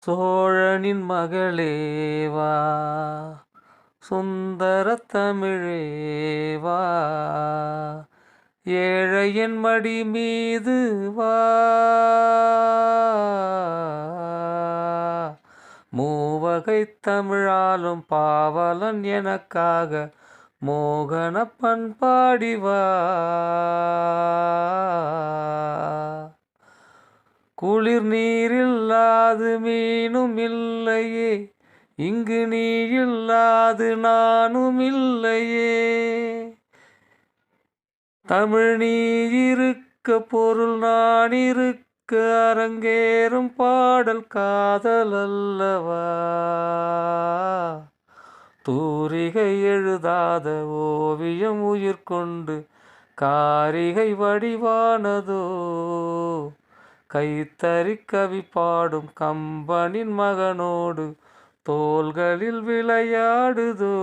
சோழனின் மகளேவா, சுந்தர தமிழேவா, ஏழையன் மடி மீது வா, மூவகை தமிழாலும் பாவலன் எனக்காக மோகன பண்பாடி வா. குளிர் நீரில்லாது மீனும் இல்லையே, இங்கு நீ இல்லாது நானும் இல்லையே. தமிழ் நீ இருக்க பொருள் நான் இருக்க அரங்கேறும் பாடல் காதல் அல்லவா. தூரிகை எழுதாத ஓவியம் உயிர் கொண்டு காரிகை வடிவானதோ. கைத்தறி கவி பாடும் கம்பனின் மகனோடு தோள்களில் விளையாடுதோ.